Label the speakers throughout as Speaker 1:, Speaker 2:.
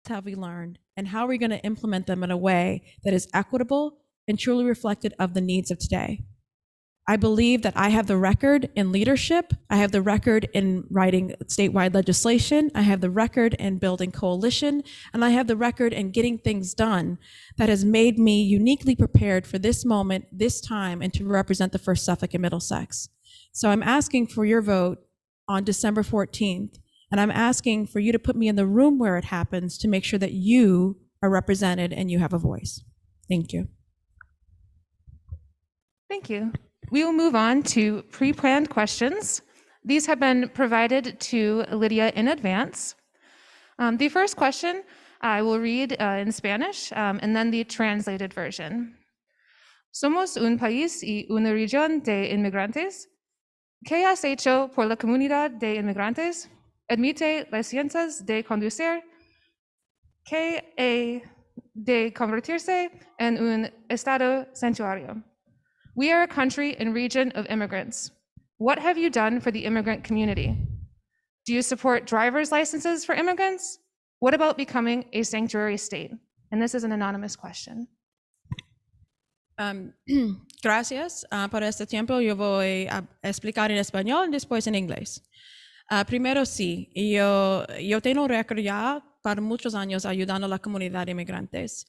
Speaker 1: have we learned, and how are we going to implement them in a way that is equitable and truly reflective of the needs of today? I believe that I have the record in leadership. I have the record in writing statewide legislation. I have the record in building coalition, and I have the record in getting things done that has made me uniquely prepared for this moment, this time, and to represent the First Suffolk and Middlesex. So I'm asking for your vote on December 14th, and I'm asking for you to put me in the room where it happens to make sure that you are represented and you have a voice. Thank you.
Speaker 2: Thank you. We will move on to pre-planned questions. These have been provided to Lydia in advance. The first question I will read in Spanish and then the translated version. Somos un país y una región de inmigrantes. ¿Qué has hecho por la comunidad de inmigrantes? Admite licencias de conducir. ¿Qué ha de convertirse en un estado santuario? We are a country and region of immigrants. What have you done for the immigrant community? Do you support driver's licenses for immigrants? What about becoming a sanctuary state? And this is an anonymous question.
Speaker 1: Gracias por este tiempo. Yo voy a explicar en español y después en inglés. Primero sí, yo tengo un récord ya para muchos años ayudando a la comunidad de inmigrantes.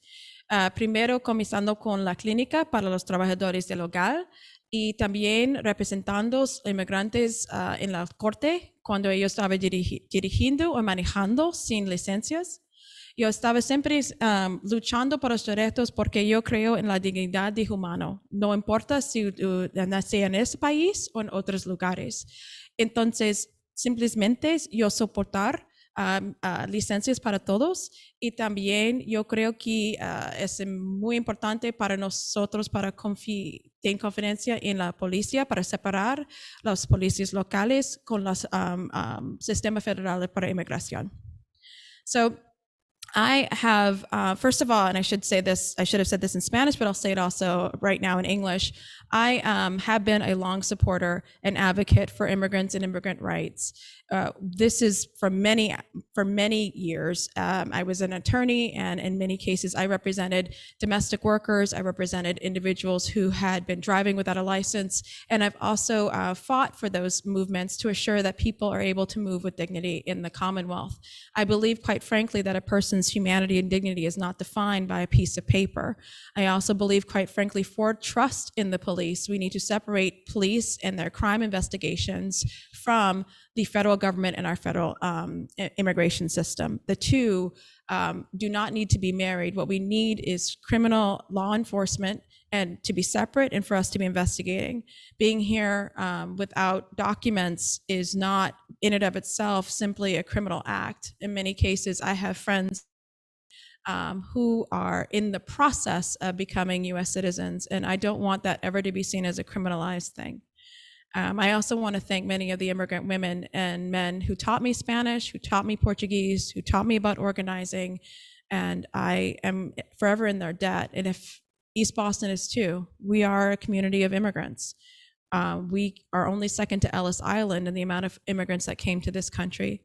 Speaker 1: Primero comenzando con la clínica para los trabajadores del hogar y también representando inmigrantes en la corte cuando yo estaba dirigiendo o manejando sin licencias. Yo estaba siempre luchando por los derechos porque yo creo en la dignidad de humano, no importa si nací en este país o en otros lugares. Entonces, simplemente yo soportar licencias para todos y también yo creo que es muy importante para nosotros para tener confianza en la policía para separar las policías locales con los sistemas federales para inmigración. So I have, first of all, and I should have said this in Spanish, but I'll say it also right now in English. I have been a long supporter and advocate for immigrants and immigrant rights. This is for many years. I was an attorney, and in many cases, I represented domestic workers. I represented individuals who had been driving without a license, and I've also fought for those movements to assure that people are able to move with dignity in the Commonwealth. I believe, quite frankly, that a person's humanity and dignity is not defined by a piece of paper. I also believe, quite frankly, for trust in the police, we need to separate police and their crime investigations from the federal government and our federal immigration system. The two do not need to be married. What we need is criminal law enforcement and to be separate and for us to be investigating. Being here without documents is not in and of itself simply a criminal act. In many cases, I have friends who are in the process of becoming US citizens, and I don't want that ever to be seen as a criminalized thing. I also want to thank many of the immigrant women and men who taught me Spanish, who taught me Portuguese, who taught me about organizing, and I am forever in their debt. And if East Boston is too, we are a community of immigrants. We are only second to Ellis Island in the amount of immigrants that came to this country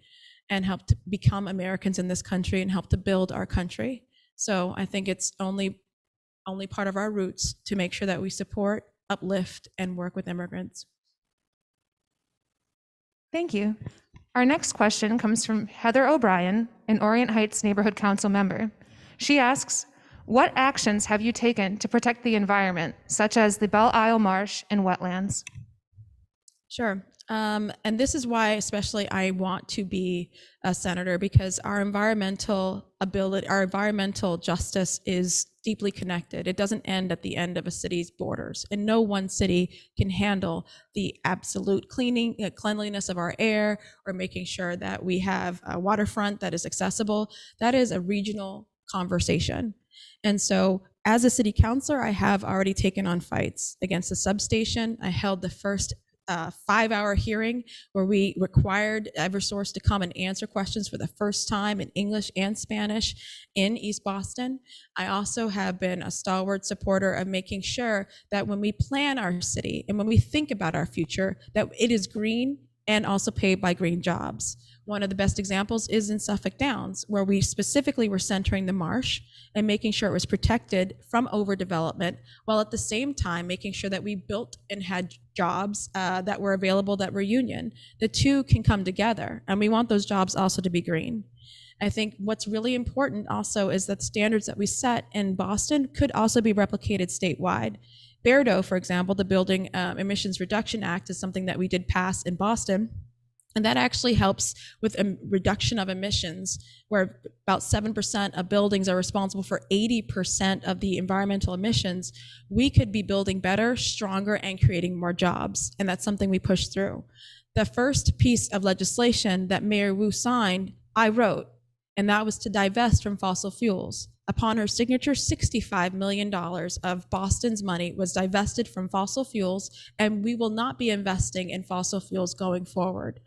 Speaker 1: and helped become Americans in this country and helped to build our country. So I think it's only part of our roots to make sure that we support, uplift, and work with immigrants.
Speaker 2: Thank you. Our next question comes from Heather O'Brien, an Orient Heights Neighborhood Council member. She asks, what actions have you taken to protect the environment, such as the Belle Isle Marsh and wetlands?
Speaker 1: Sure. And this is why especially I want to be a senator, because our environmental justice is deeply connected. It doesn't end at the end of a city's borders, and no one city can handle the absolute cleanliness of our air or making sure that we have a waterfront that is accessible. That is a regional conversation. And so as a city councilor, I have already taken on fights against the substation. I held the first 5-hour hearing where we required Eversource to come and answer questions for the first time in English and Spanish in East Boston. I also have been a stalwart supporter of making sure that when we plan our city and when we think about our future, that it is green and also paid by green jobs. One of the best examples is in Suffolk Downs, where we specifically were centering the marsh and making sure it was protected from overdevelopment, while at the same time making sure that we built and had jobs that were available that were union. The two can come together, and we want those jobs also to be green. I think what's really important also is that the standards that we set in Boston could also be replicated statewide. BERDO, for example, the Building Emissions Reduction Act, is something that we did pass in Boston. And that actually helps with a reduction of emissions, where about 7% of buildings are responsible for 80% of the environmental emissions. We could be building better, stronger, and creating more jobs. And that's something we push through. The first piece of legislation that Mayor Wu signed, I wrote, and that was to divest from fossil fuels. Upon her signature, $65 million of Boston's money was divested from fossil fuels, and we will not be investing in fossil fuels going forward.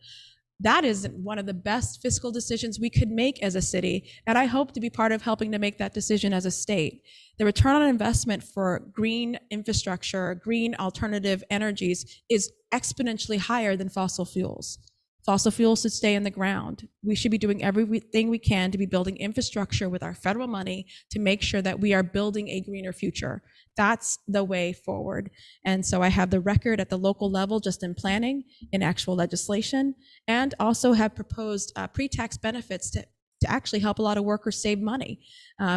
Speaker 1: That is one of the best fiscal decisions we could make as a city, and I hope to be part of helping to make that decision as a state. The return on investment for green infrastructure, green alternative energies is exponentially higher than fossil fuels. Fossil fuels should stay in the ground. We should be doing everything we can to be building infrastructure with our federal money to make sure that we are building a greener future. That's the way forward. And so I have the record at the local level, just in planning, in actual legislation, and also have proposed pre-tax benefits to actually help a lot of workers save money.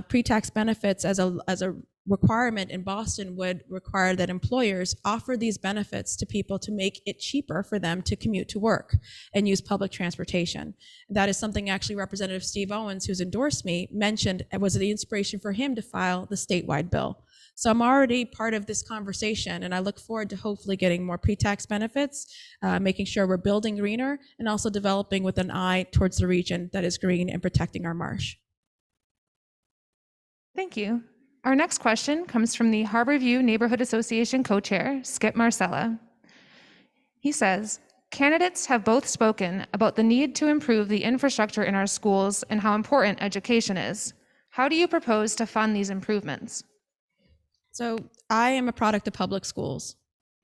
Speaker 1: Pre-tax benefits as a requirement in Boston would require that employers offer these benefits to people to make it cheaper for them to commute to work and use public transportation. That is something actually Representative Steve Owens, who's endorsed me, mentioned was the inspiration for him to file the statewide bill. So I'm already part of this conversation, and I look forward to hopefully getting more pre-tax benefits, making sure we're building greener, and also developing with an eye towards the region that is green and protecting our marsh.
Speaker 2: Thank you. Our next question comes from the Harborview Neighborhood Association co-chair, Skip Marcella. He says, candidates have both spoken about the need to improve the infrastructure in our schools and how important education is. How do you propose to fund these improvements?
Speaker 1: So I am a product of public schools,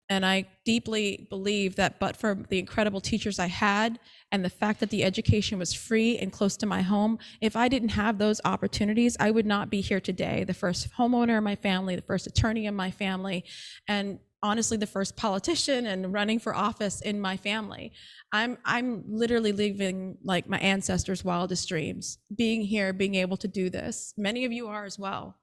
Speaker 1: and I deeply believe that but for the incredible teachers I had and the fact that the education was free and close to my home, if I didn't have those opportunities, I would not be here today, the first homeowner in my family, the first attorney in my family, and honestly, the first politician and running for office in my family. I'm literally living like my ancestors' wildest dreams, being here, being able to do this. Many of you are as well.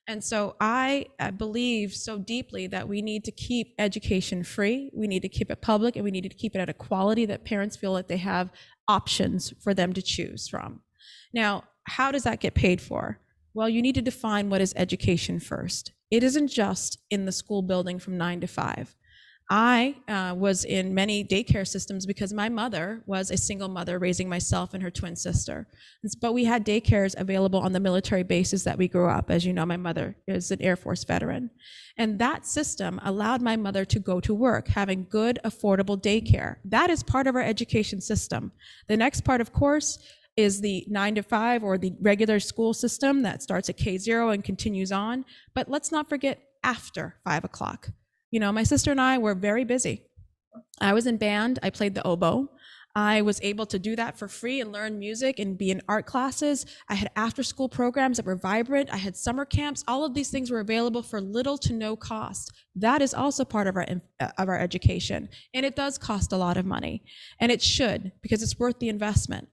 Speaker 1: And so I believe so deeply that we need to keep education free, we need to keep it public, and we need to keep it at a quality that parents feel like they have options for them to choose from. Now, how does that get paid for? Well, you need to define what is education first. It isn't just in the school building from 9 to 5. I was in many daycare systems because my mother was a single mother raising myself and her twin sister. But we had daycares available on the military bases that we grew up. As you know, my mother is an Air Force veteran. And that system allowed my mother to go to work, having good, affordable daycare. That is part of our education system. The next part, of course, is the 9 to 5 or the regular school system that starts at K0 and continues on. But let's not forget after 5 o'clock. You know, my sister and I were very busy. I was in band, I played the oboe. I was able to do that for free and learn music and be in art classes. I had after school programs that were vibrant. I had summer camps. All of these things were available for little to no cost. That is also part of our education. And it does cost a lot of money. And it should, because it's worth the investment.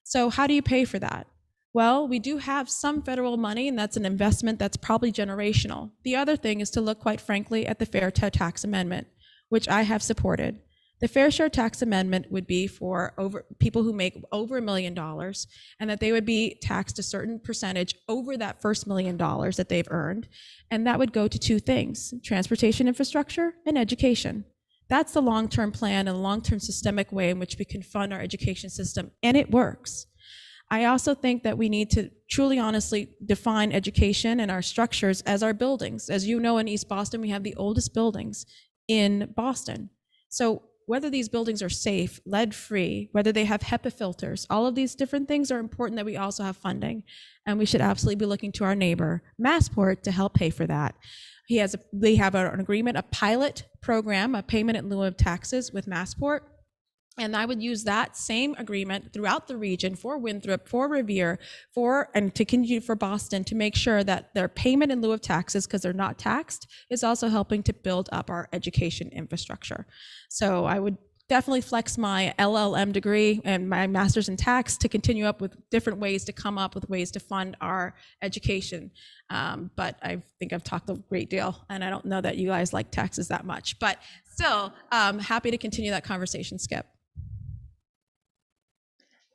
Speaker 1: So how do you pay for that? Well, we do have some federal money, and that's an investment that's probably generational. The other thing is to look, quite frankly, at the Fair Share Tax Amendment, which I have supported. The Fair Share Tax Amendment would be for people who make over $1 million, and that they would be taxed a certain percentage over that first $1 million that they've earned. And that would go to two things: transportation infrastructure and education. That's the long-term plan and long-term systemic way in which we can fund our education system, and it works. I also think that we need to truly, honestly define education and our structures as our buildings. As you know, in East Boston, we have the oldest buildings in Boston. So whether these buildings are safe, lead-free, whether they have HEPA filters, all of these different things are important that we also have funding. And we should absolutely be looking to our neighbor, Massport, to help pay for that. They have an agreement, a pilot program, a payment in lieu of taxes with Massport. And I would use that same agreement throughout the region for Winthrop, for Revere, and to continue for Boston to make sure that their payment in lieu of taxes, because they're not taxed, is also helping to build up our education infrastructure. So I would definitely flex my LLM degree and my master's in tax to continue up with different ways to come up with ways to fund our education. But I think I've talked a great deal, and I don't know that you guys like taxes that much, but still happy to continue that conversation, Skip.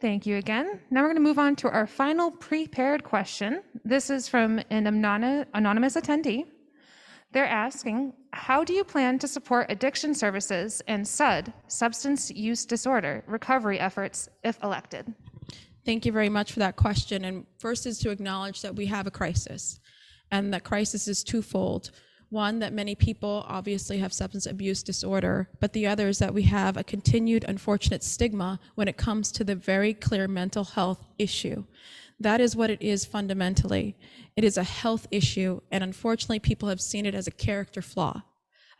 Speaker 2: Thank you again. Now we're going to move on to our final prepared question. This is from an anonymous attendee. They're asking, how do you plan to support addiction services and SUD, substance use disorder, recovery efforts if elected?
Speaker 1: Thank you very much for that question. And first is to acknowledge that we have a crisis, and that crisis is twofold. One, that many people obviously have substance abuse disorder, but the other is that we have a continued unfortunate stigma when it comes to the very clear mental health issue. That is what it is fundamentally. It is a health issue, and unfortunately people have seen it as a character flaw.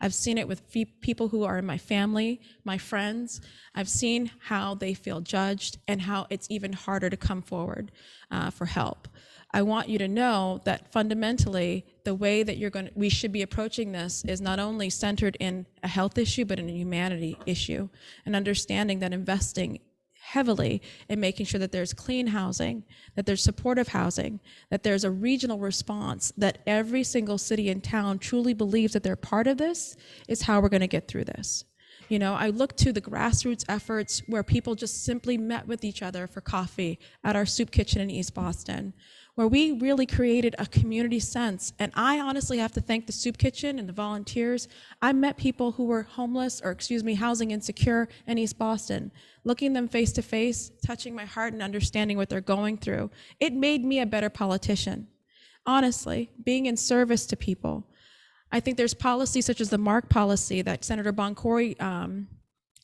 Speaker 1: I've seen it with people who are in my family, my friends. I've seen how they feel judged and how it's even harder to come forward for help. I want you to know that fundamentally, the way that we should be approaching this is not only centered in a health issue, but in a humanity issue, and understanding that investing heavily in making sure that there's clean housing, that there's supportive housing, that there's a regional response, that every single city and town truly believes that they're part of this, is how we're going to get through this. You know, I look to the grassroots efforts where people just simply met with each other for coffee at our soup kitchen in East Boston, where we really created a community sense. And I honestly have to thank the soup kitchen and the volunteers. I met people who were homeless, or housing insecure in East Boston, looking them face to face, touching my heart and understanding what they're going through. It made me a better politician. Honestly, being in service to people. I think there's policies such as the MARC policy that Senator Boncory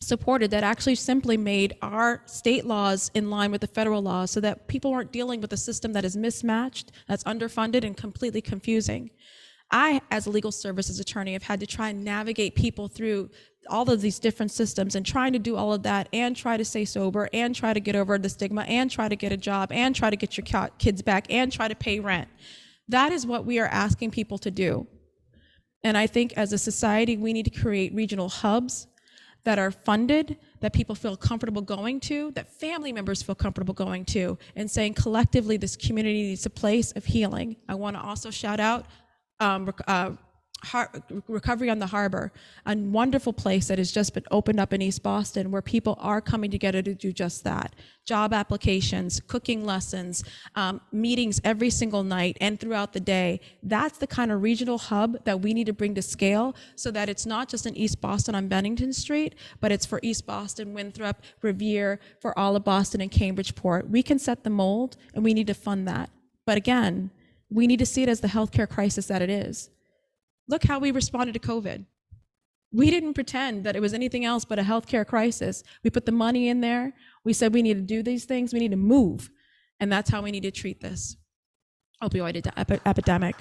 Speaker 1: supported that actually simply made our state laws in line with the federal laws so that people weren't dealing with a system that is mismatched, that's underfunded and completely confusing. I, as a legal services attorney, have had to try and navigate people through all of these different systems and trying to do all of that and try to stay sober and try to get over the stigma and try to get a job and try to get your kids back and try to pay rent. That is what we are asking people to do. And I think as a society, we need to create regional hubs that are funded, that people feel comfortable going to, that family members feel comfortable going to, and saying collectively this community needs a place of healing. I want to also shout out Recovery on the Harbor, a wonderful place that has just been opened up in East Boston where people are coming together to do just that. Job applications, cooking lessons, meetings every single night and throughout the day. That's the kind of regional hub that we need to bring to scale so that it's not just in East Boston on Bennington Street, but it's for East Boston, Winthrop, Revere, for all of Boston and Cambridgeport. We can set the mold and we need to fund that. But again, we need to see it as the healthcare crisis that it is. Look how we responded to COVID. We didn't pretend that it was anything else but a healthcare crisis. We put the money in there. We said we need to do these things. We need to move. And that's how we need to treat this opioid epidemic.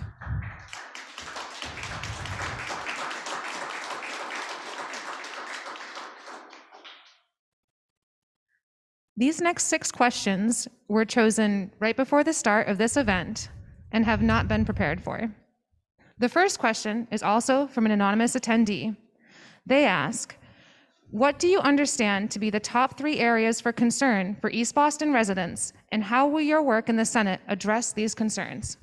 Speaker 2: These next 6 questions were chosen right before the start of this event and have not been prepared for. The first question is also from an anonymous attendee. They ask, what do you understand to be the top 3 areas for concern for East Boston residents, and how will your work in the Senate address these concerns?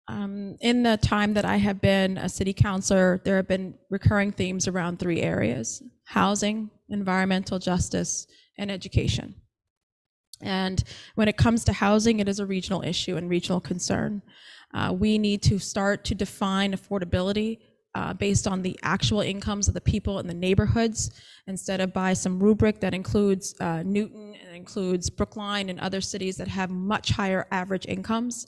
Speaker 1: In the time that I have been a city councilor, there have been recurring themes around 3 areas: housing, environmental justice, and education. And when it comes to housing, it is a regional issue and regional concern. We need to start to define affordability based on the actual incomes of the people in the neighborhoods, instead of by some rubric that includes Newton and includes Brookline and other cities that have much higher average incomes.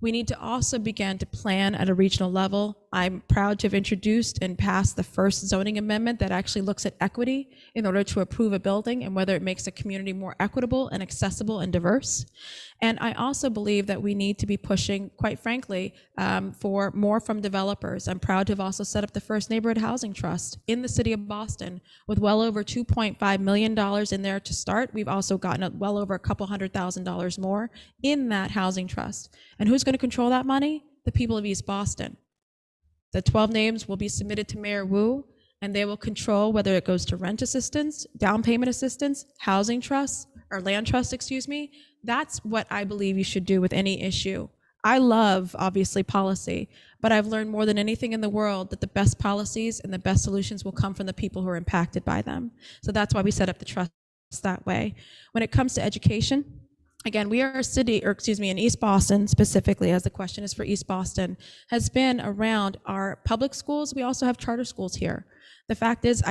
Speaker 1: We need to also begin to plan at a regional level I'm proud to have introduced and passed the first zoning amendment that actually looks at equity in order to approve a building and whether it makes a community more equitable and accessible and diverse. And I also believe that we need to be pushing, quite frankly, for more from developers. I'm proud to have also set up the first neighborhood housing trust in the city of Boston with well over $2.5 million in there to start. We've also gotten well over a couple $100,000 more in that housing trust. And who's going to control that money? The people of East Boston. The 12 names will be submitted to Mayor Wu, and they will control whether it goes to rent assistance, down payment assistance, housing trusts, or land trust, excuse me. That's what I believe you should do with any issue. I love, obviously, policy, but I've learned more than anything in the world that the best policies and the best solutions will come from the people who are impacted by them. So that's why we set up the trust that way. When it comes to education, again, we are a city, or excuse me, in East Boston specifically, as the question is for East Boston, has been around our public schools. We also have charter schools here. The fact is,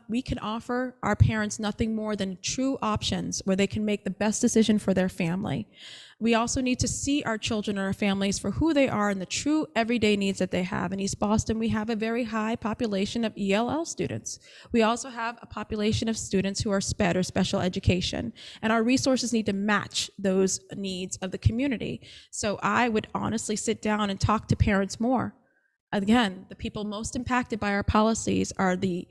Speaker 1: we can offer our parents nothing more than true options where they can make the best decision for their family. We also need to see our children and our families for who they are and the true everyday needs that they have. In East Boston, we have a very high population of ELL students. We also have a population of students who are SPED, or special education, and our resources need to match those needs of the community. So I would honestly sit down and talk to parents more. Again, the people most impacted by our policies are the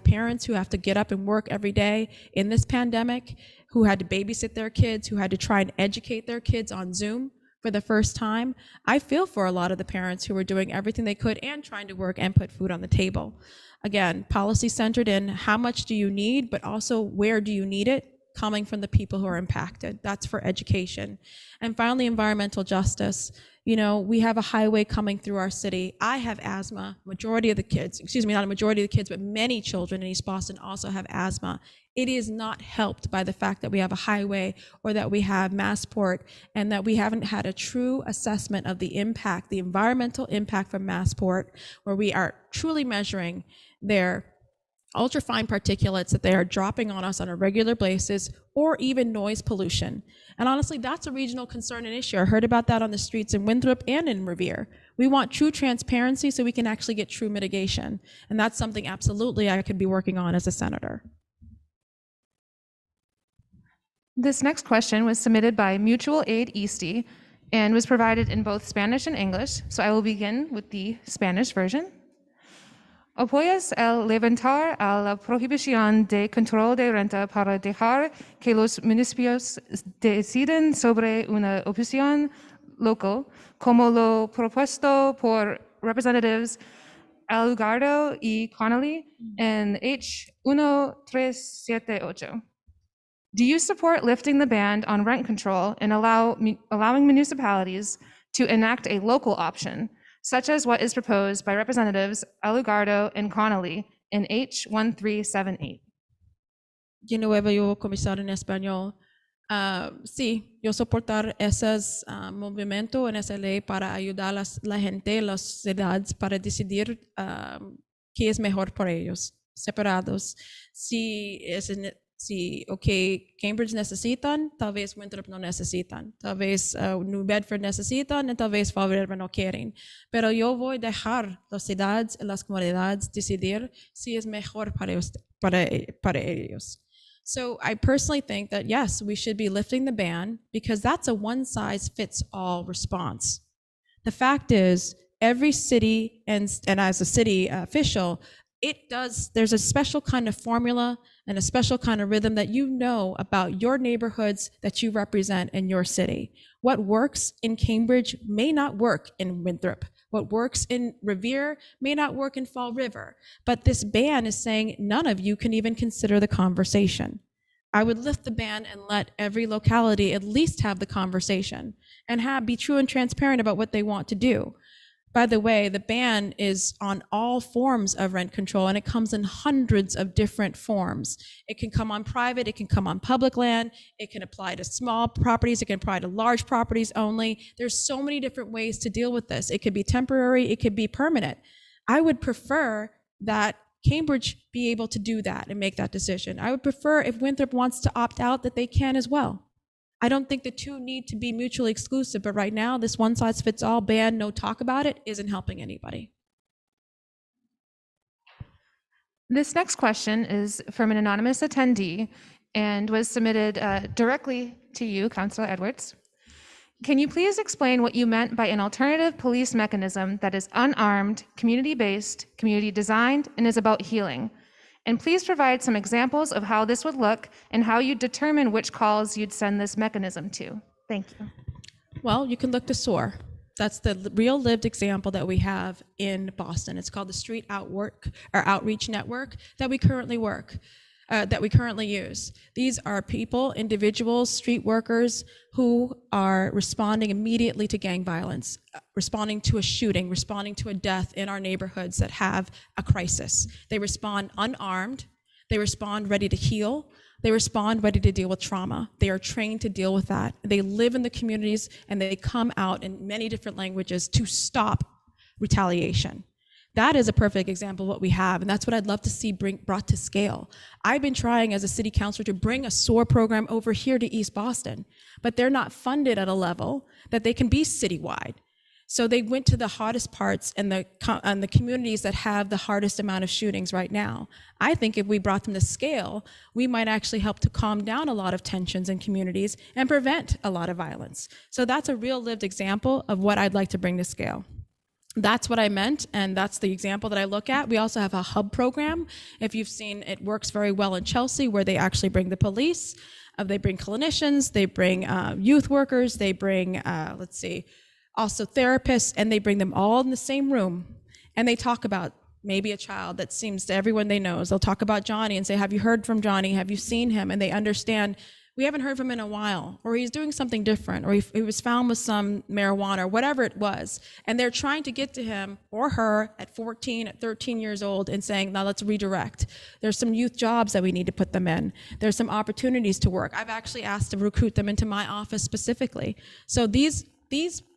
Speaker 1: parents who have to get up and work every day in this pandemic, who had to babysit their kids, who had to try and educate their kids on Zoom for the first time. I feel for a lot of the parents who were doing everything they could and trying to work and put food on the table. Again, policy centered in how much do you need, but also where do you need it, coming from the people who are impacted. That's for education. And finally, environmental justice. You know, we have a highway coming through our city. I have asthma. Majority of the kids, excuse me, not a majority of the kids, but many children in East Boston also have asthma. It is not helped by the fact that we have a highway or that we have Massport and that we haven't had a true assessment of the impact, the environmental impact from Massport, where we are truly measuring their ultrafine particulates that they are dropping on us on a regular basis, or even noise pollution. And honestly, that's a regional concern and issue. I heard about that on the streets in Winthrop and in Revere. We want true transparency so we can actually get true mitigation. And that's something absolutely I could be working on as a senator.
Speaker 2: This next question was submitted by Mutual Aid Eastie and was provided in both Spanish and English. So I will begin with the Spanish version. ¿Apoyas el levantar a la prohibición de control de renta para dejar que los municipios deciden sobre una opción local, como lo propuesto por Representatives Alugardo y Connolly in H1378? Do you support lifting the ban on rent control and allowing municipalities to enact a local option, such as what is proposed by Representatives Alugardo and Connolly in H1378?
Speaker 1: De nuevo, yo voy a comenzar en español. Sí, yo soportar esos movimientos en esa ley para ayudar a la gente, las ciudades, para decidir qué es mejor para ellos, separados. Si, Cambridge necesitan, tal vez Winthrop no necesitan, tal vez New Bedford necesitan y tal vez Fall River no quieren. Pero yo voy a dejar las ciudades y las comunidades decidir si es mejor para ellos. So I personally think that yes, we should be lifting the ban because that's a one-size-fits-all response. The fact is, every city, and as a city official, there's a special kind of formula and a special kind of rhythm that you know about your neighborhoods that you represent in your city. What works in Cambridge may not work in Winthrop. What works in Revere may not work in Fall River. But this ban is saying none of you can even consider the conversation. I would lift the ban and let every locality at least have the conversation and be true and transparent about what they want to do. By the way, the ban is on all forms of rent control, and it comes in hundreds of different forms. It can come on private, it can come on public land, it can apply to small properties, it can apply to large properties only. There's so many different ways to deal with this. It could be temporary, it could be permanent. I would prefer that Cambridge be able to do that and make that decision. I would prefer if Winthrop wants to opt out that they can as well. I don't think the two need to be mutually exclusive, but right now, this one size fits all ban, no talk about it, isn't helping anybody.
Speaker 2: This next question is from an anonymous attendee and was submitted directly to you, Councilor Edwards. Can you please explain what you meant by an alternative police mechanism that is unarmed, community-based, community-designed, and is about healing? And please provide some examples of how this would look and how you determine which calls you'd send this mechanism to. Thank you.
Speaker 1: Well, you can look to SOAR. That's the real lived example that we have in Boston. It's called the Street Outreach Network that we currently use. These are people, individuals, street workers who are responding immediately to gang violence, responding to a shooting, responding to a death in our neighborhoods that have a crisis. They respond unarmed. They respond ready to heal. They respond ready to deal with trauma. They are trained to deal with that. They live in the communities and they come out in many different languages to stop retaliation. That is a perfect example of what we have, and that's what I'd love to see brought to scale. I've been trying as a city councilor to bring a SOAR program over here to East Boston, but they're not funded at a level that they can be citywide. So they went to the hottest parts and the communities that have the hardest amount of shootings right now. I think if we brought them to scale, we might actually help to calm down a lot of tensions in communities and prevent a lot of violence. So that's a real lived example of what I'd like to bring to scale. That's what I meant, and that's the example that I look at. We also have a hub program. If you've seen, it works very well in Chelsea, where they actually bring the police, they bring clinicians, they bring youth workers, they bring, also therapists, and they bring them all in the same room, and they talk about maybe a child that seems to everyone they know. They'll talk about Johnny and say, have you heard from Johnny? Have you seen him? And they understand, we haven't heard from him in a while, or he's doing something different, or he was found with some marijuana, or whatever it was. And they're trying to get to him or her at 14, at 13 years old and saying, now let's redirect. There's some youth jobs that we need to put them in. There's some opportunities to work. I've actually asked to recruit them into my office specifically. So these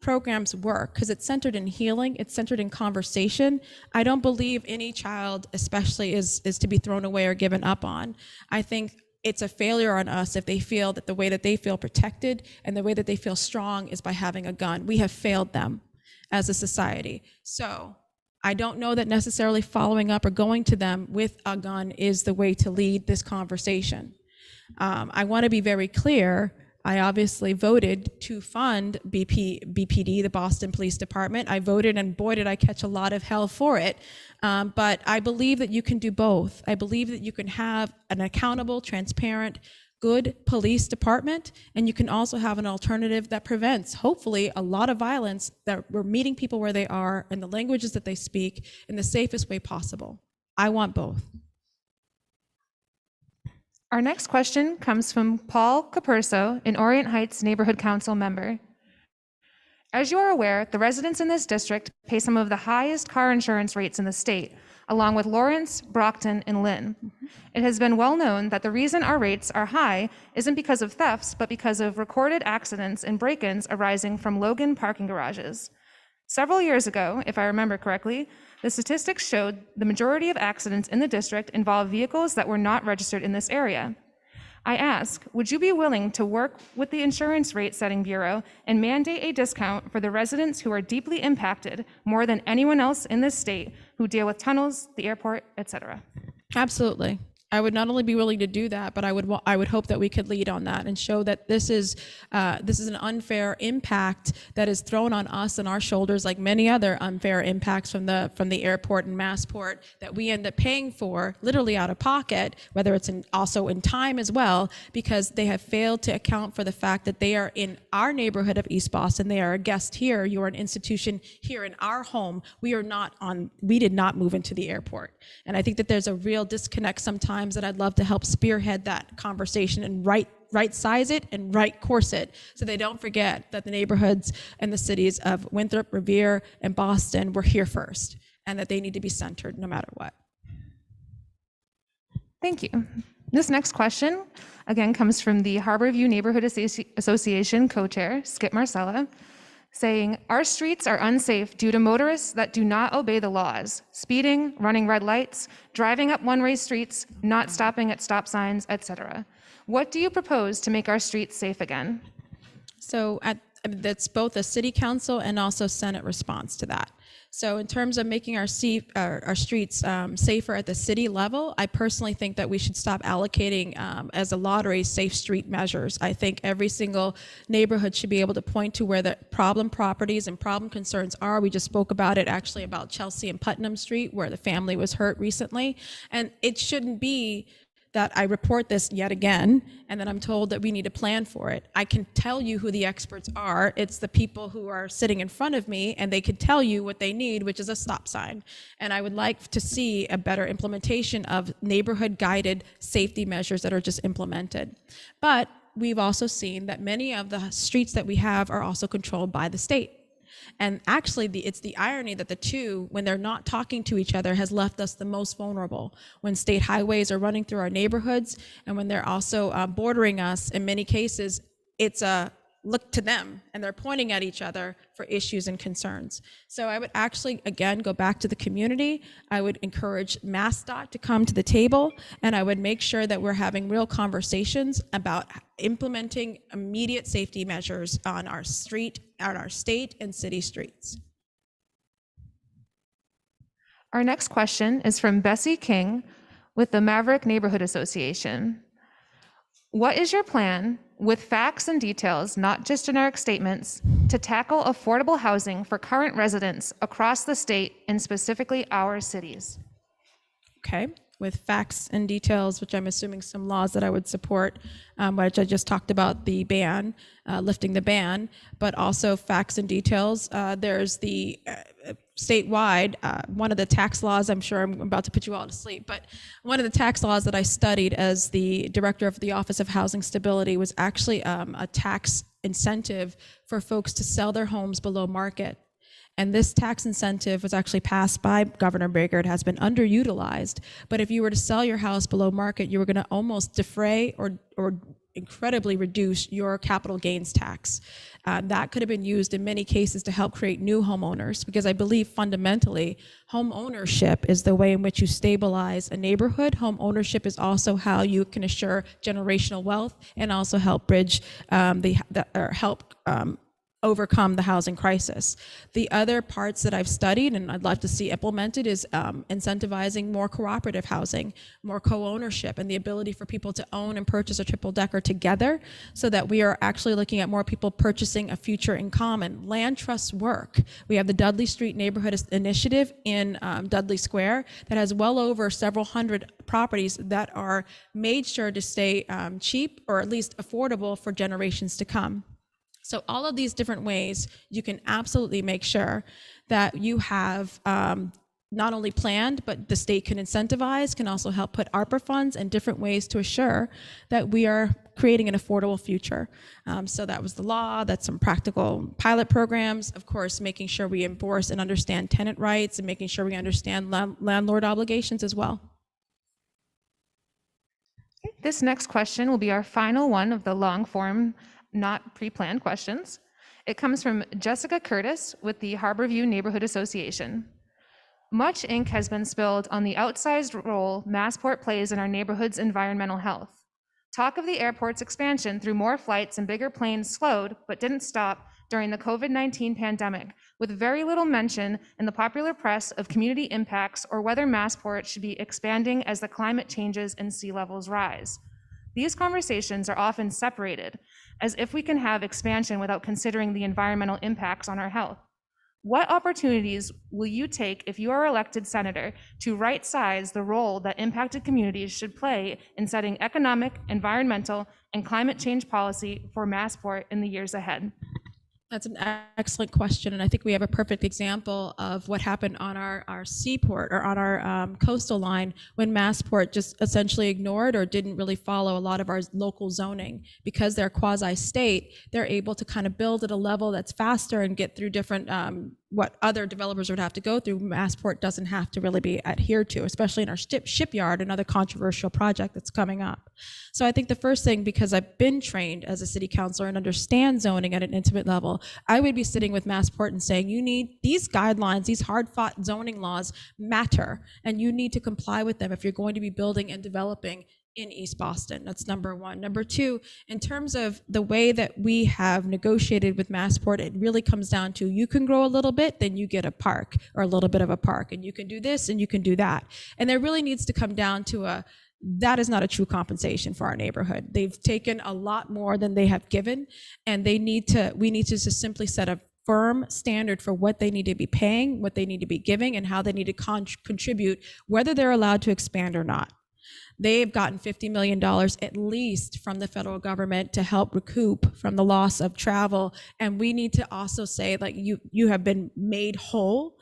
Speaker 1: programs work because it's centered in healing, it's centered in conversation. I don't believe any child especially is to be thrown away or given up on. I think it's a failure on us if they feel that the way that they feel protected and the way that they feel strong is by having a gun. We have failed them as a society. So I don't know that necessarily following up or going to them with a gun is the way to lead this conversation. I want to be very clear. I obviously voted to fund BPD, the Boston Police Department. I voted, and boy, did I catch a lot of hell for it. But I believe that you can do both. I believe that you can have an accountable, transparent, good police department, and you can also have an alternative that prevents, hopefully, a lot of violence, that we're meeting people where they are in the languages that they speak in the safest way possible. I want both.
Speaker 2: Our next question comes from Paul Capurso, an Orient Heights Neighborhood Council member. As you are aware, the residents in this district pay some of the highest car insurance rates in the state, along with Lawrence, Brockton, and Lynn. It has been well known that the reason our rates are high isn't because of thefts, but because of recorded accidents and break-ins arising from Logan parking garages. Several years ago, if I remember correctly, the statistics showed the majority of accidents in the district involved vehicles that were not registered in this area. I ask, would you be willing to work with the Insurance Rate Setting Bureau and mandate a discount for the residents who are deeply impacted more than anyone else in this state who deal with tunnels, the airport, etc.?
Speaker 1: Absolutely. I would not only be willing to do that, but I would hope that we could lead on that and show that this is an unfair impact that is thrown on us and our shoulders, like many other unfair impacts from the airport and Massport that we end up paying for literally out of pocket, whether it's also in time as well, because they have failed to account for the fact that they are in our neighborhood of East Boston. They are a guest here. You are an institution here in our home. We did not move into the airport. And I think that there's a real disconnect sometimes that I'd love to help spearhead that conversation and right size it and right course it, so they don't forget that the neighborhoods and the cities of Winthrop, Revere, and Boston were here first, and that they need to be centered no matter what.
Speaker 2: Thank you. This next question, again, comes from the Harborview Neighborhood Association co-chair, Skip Marcella, saying, our streets are unsafe due to motorists that do not obey the laws, speeding, running red lights, driving up one-way streets, not stopping at stop signs, etc. What do you propose to make our streets safe again?
Speaker 1: So that's both a city council and also Senate response to that. So in terms of making our streets safer at the city level, I personally think that we should stop allocating as a lottery safe street measures. I think every single neighborhood should be able to point to where the problem properties and problem concerns are. We just spoke about it actually about Chelsea and Putnam Street where the family was hurt recently. And it shouldn't be that I report this yet again, and then I'm told that we need a plan for it. I can tell you who the experts are. It's the people who are sitting in front of me, and they can tell you what they need, which is a stop sign. And I would like to see a better implementation of neighborhood-guided safety measures that are just implemented. But we've also seen that many of the streets that we have are also controlled by the state. And actually, it's the irony that the two, when they're not talking to each other, has left us the most vulnerable. When state highways are running through our neighborhoods, and when they're also bordering us, in many cases, it's a look to them, and they're pointing at each other for issues and concerns. So I would actually, again, go back to the community. I would encourage MassDOT to come to the table, and I would make sure that we're having real conversations about implementing immediate safety measures on our state and city streets.
Speaker 2: Our next question is from Bessie King with the Maverick Neighborhood Association. What is your plan, with facts and details, not just generic statements, to tackle affordable housing for current residents across the state and specifically our cities?
Speaker 1: Okay, with facts and details, which I'm assuming some laws that I would support, which I just talked about, the ban, lifting the ban, but also facts and details. There's the statewide, one of the tax laws, I'm sure I'm about to put you all to sleep, but one of the tax laws that I studied as the director of the Office of Housing Stability was actually a tax incentive for folks to sell their homes below market. And this tax incentive was actually passed by Governor Baker. It has been underutilized. But if you were to sell your house below market, you were going to almost defray or incredibly reduce your capital gains tax. That could have been used in many cases to help create new homeowners, because I believe fundamentally home ownership is the way in which you stabilize a neighborhood. Home ownership is also how you can assure generational wealth and also help bridge overcome the housing crisis. The other parts that I've studied and I'd love to see implemented is incentivizing more cooperative housing, more co-ownership, and the ability for people to own and purchase a triple-decker together, so that we are actually looking at more people purchasing a future in common. Land trusts work. We have the Dudley Street Neighborhood Initiative in Dudley Square that has well over several hundred properties that are made sure to stay cheap or at least affordable for generations to come. So all of these different ways, you can absolutely make sure that you have not only planned, but the state can incentivize, can also help put ARPA funds and different ways to assure that we are creating an affordable future. So that was the law, that's some practical pilot programs, of course, making sure we enforce and understand tenant rights and making sure we understand landlord obligations as well.
Speaker 2: This next question will be our final one of the long form, not pre-planned questions. It comes from Jessica Curtis with the Harborview Neighborhood Association. Much ink has been spilled on the outsized role Massport plays in our neighborhood's environmental health. Talk of the airport's expansion through more flights and bigger planes slowed, but didn't stop during the COVID-19 pandemic, with very little mention in the popular press of community impacts or whether Massport should be expanding as the climate changes and sea levels rise. These conversations are often separated, as if we can have expansion without considering the environmental impacts on our health. What opportunities will you take if you are elected senator to right-size the role that impacted communities should play in setting economic, environmental, and climate change policy for Massport in the years ahead?
Speaker 1: That's an excellent question, and I think we have a perfect example of what happened on our seaport or on our coastal line when Massport just essentially ignored or didn't really follow a lot of our local zoning. Because they're quasi-state, they're able to kind of build at a level that's faster and get through different what other developers would have to go through. Massport doesn't have to really be adhered to, especially in our shipyard, another controversial project that's coming up. So I think the first thing, because I've been trained as a city councilor and understand zoning at an intimate level, I would be sitting with Massport and saying, you need these guidelines, these hard-fought zoning laws matter, and you need to comply with them if you're going to be building and developing in East Boston. That's number one. Number two, in terms of the way that we have negotiated with Massport, it really comes down to you can grow a little bit, then you get a park or a little bit of a park, and you can do this and you can do that. And there really needs to come down to that is not a true compensation for our neighborhood. They've taken a lot more than they have given, and we need to just simply set a firm standard for what they need to be paying, what they need to be giving, and how they need to contribute, whether they're allowed to expand or not. They've gotten $50 million at least from the federal government to help recoup from the loss of travel. And we need to also say, like, you have been made whole.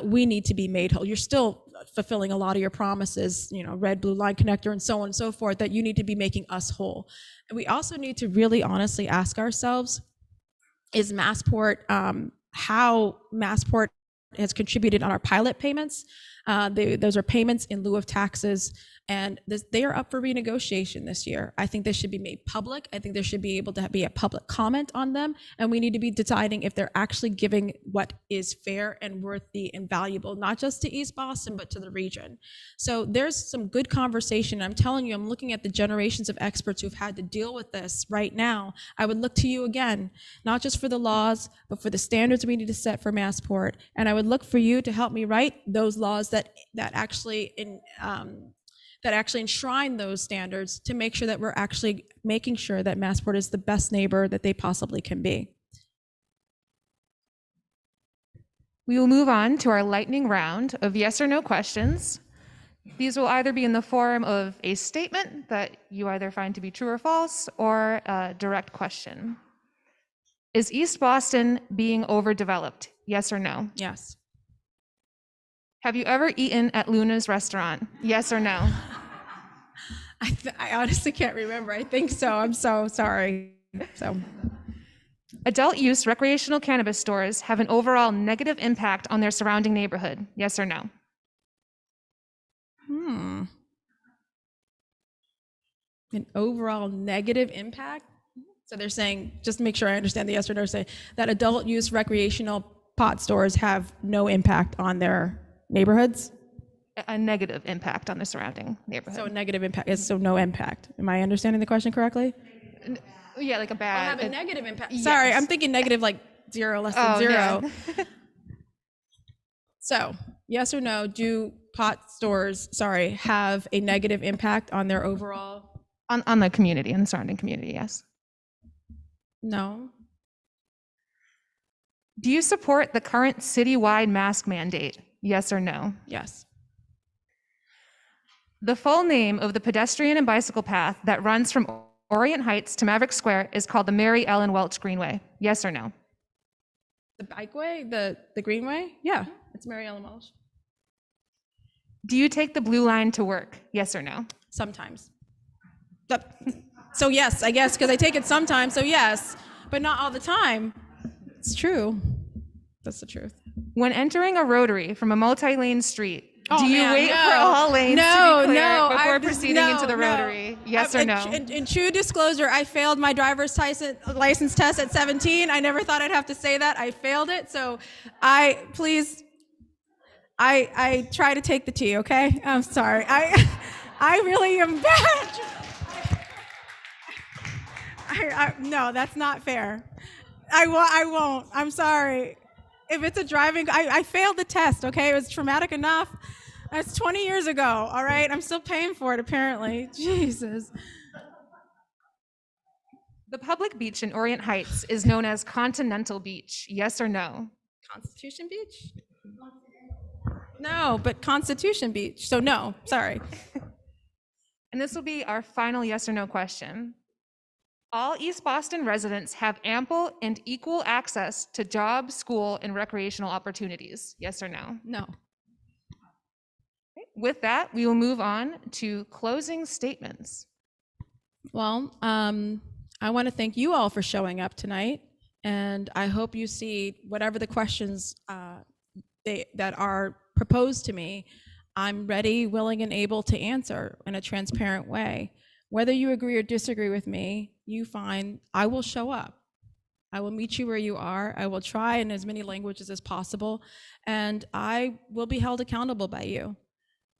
Speaker 1: We need to be made whole. You're still fulfilling a lot of your promises, red, blue line connector and so on and so forth, that you need to be making us whole. And we also need to really honestly ask ourselves, is Massport, how Massport has contributed on our pilot payments. Those are payments in lieu of taxes. And they are up for renegotiation this year. I think they should be made public. I think there should be able to be a public comment on them. And we need to be deciding if they're actually giving what is fair and worthy and valuable, not just to East Boston, but to the region. So there's some good conversation. I'm telling you, I'm looking at the generations of experts who've had to deal with this right now. I would look to you again, not just for the laws, but for the standards we need to set for Massport. And I would look for you to help me write those laws that actually enshrine those standards, to make sure that we're actually making sure that Massport is the best neighbor that they possibly can be.
Speaker 2: We will move on to our lightning round of yes or no questions. These will either be in the form of a statement that you either find to be true or false, or a direct question. Is East Boston being overdeveloped? Yes or no?
Speaker 1: Yes.
Speaker 2: Have you ever eaten at Luna's restaurant? Yes or no?
Speaker 1: I honestly can't remember. I think so. I'm so sorry.
Speaker 2: Adult use recreational cannabis stores have an overall negative impact on their surrounding neighborhood. Yes or no?
Speaker 1: An overall negative impact? So they're saying, just make sure I understand the yes or no, say that adult use recreational pot stores have no impact on their neighborhoods?
Speaker 2: A negative impact on the surrounding neighborhood.
Speaker 1: So a negative impact is so no impact. Am I understanding the question correctly?
Speaker 2: Yeah, like a bad.
Speaker 1: Have a negative impact.
Speaker 2: Yes.
Speaker 1: Sorry, I'm thinking negative like zero, less than zero.
Speaker 2: Yeah.
Speaker 1: So yes or no, do pot stores, have a negative impact on their overall?
Speaker 2: On the community, on the surrounding community, yes.
Speaker 1: No.
Speaker 2: Do you support the current citywide mask mandate? Yes or no?
Speaker 1: Yes.
Speaker 2: The full name of the pedestrian and bicycle path that runs from Orient Heights to Maverick Square is called the Mary Ellen Welch Greenway. Yes or no?
Speaker 1: The bikeway, the greenway? Yeah, it's Mary Ellen Welch.
Speaker 2: Do you take the blue line to work? Yes or no?
Speaker 1: Sometimes. So yes, I guess, because I take it sometimes, so yes, but not all the time. It's true. That's the truth.
Speaker 2: When entering a rotary from a multi-lane street,
Speaker 1: Oh,
Speaker 2: do you
Speaker 1: man,
Speaker 2: wait
Speaker 1: no.
Speaker 2: for all lanes to be clear before proceeding
Speaker 1: no,
Speaker 2: into the rotary? Yes or no?
Speaker 1: In true disclosure, I failed my driver's license test at 17. I never thought I'd have to say that. I failed it. So I try to take the T, okay? I'm sorry. I really am bad. No, that's not fair. I won't. I'm sorry. If it's a driving, I failed the test, okay? It was traumatic enough. That's 20 years ago, all right? I'm still paying for it, apparently. Jesus.
Speaker 2: The public beach in Orient Heights is known as Continental Beach. Yes or no?
Speaker 1: Constitution Beach? No, but Constitution Beach. So no, sorry.
Speaker 2: And this will be our final yes or no question. All East Boston residents have ample and equal access to job, school, and recreational opportunities. Yes or no?
Speaker 1: No.
Speaker 2: Okay. With that, we will move on to closing statements.
Speaker 1: Well, I want to thank you all for showing up tonight, and I hope you see whatever the questions that are proposed to me, I'm ready, willing, and able to answer in a transparent way. Whether you agree or disagree with me, you find I will show up. I will meet you where you are. I will try in as many languages as possible, and I will be held accountable by you.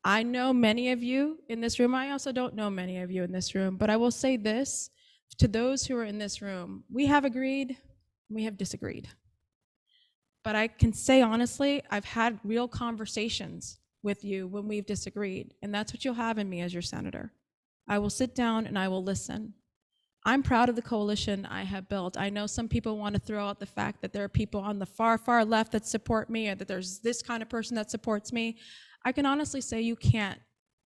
Speaker 1: I know many of you in this room. I also don't know many of you in this room, but I will say this to those who are in this room. We have agreed, we have disagreed. But I can say honestly, I've had real conversations with you when we've disagreed, and that's what you'll have in me as your senator. I will sit down and I will listen. I'm proud of the coalition I have built. I know some people want to throw out the fact that there are people on the far, far left that support me, or that there's this kind of person that supports me. I can honestly say you can't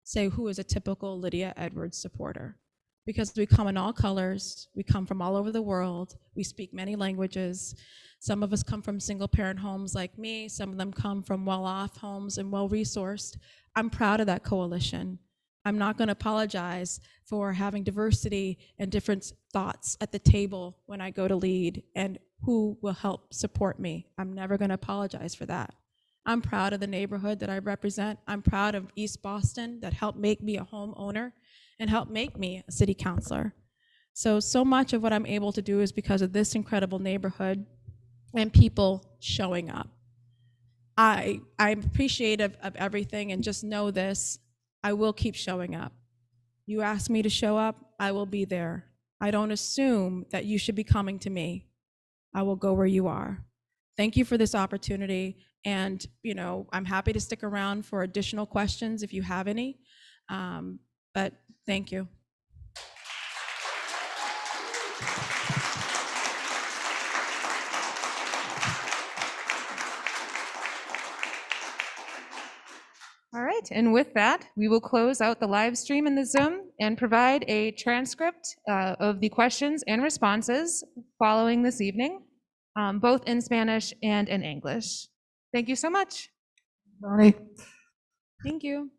Speaker 1: say who is a typical Lydia Edwards supporter, because we come in all colors, we come from all over the world, we speak many languages. Some of us come from single parent homes like me, some of them come from well-off homes and well-resourced. I'm proud of that coalition. I'm not going to apologize for having diversity and different thoughts at the table when I go to lead and who will help support me. I'm never going to apologize for that. I'm proud of the neighborhood that I represent. I'm proud of East Boston that helped make me a homeowner and helped make me a city councilor. So much of what I'm able to do is because of this incredible neighborhood and people showing up. I'm appreciative of everything, and just know this, I will keep showing up. You ask me to show up, I will be there. I don't assume that you should be coming to me. I will go where you are. Thank you for this opportunity, and I'm happy to stick around for additional questions if you have any, but thank you.
Speaker 2: All right, and with that, we will close out the live stream in the Zoom and provide a transcript of the questions and responses following this evening, both in Spanish and in English. Thank you so much.
Speaker 3: Ronnie.
Speaker 1: Thank you.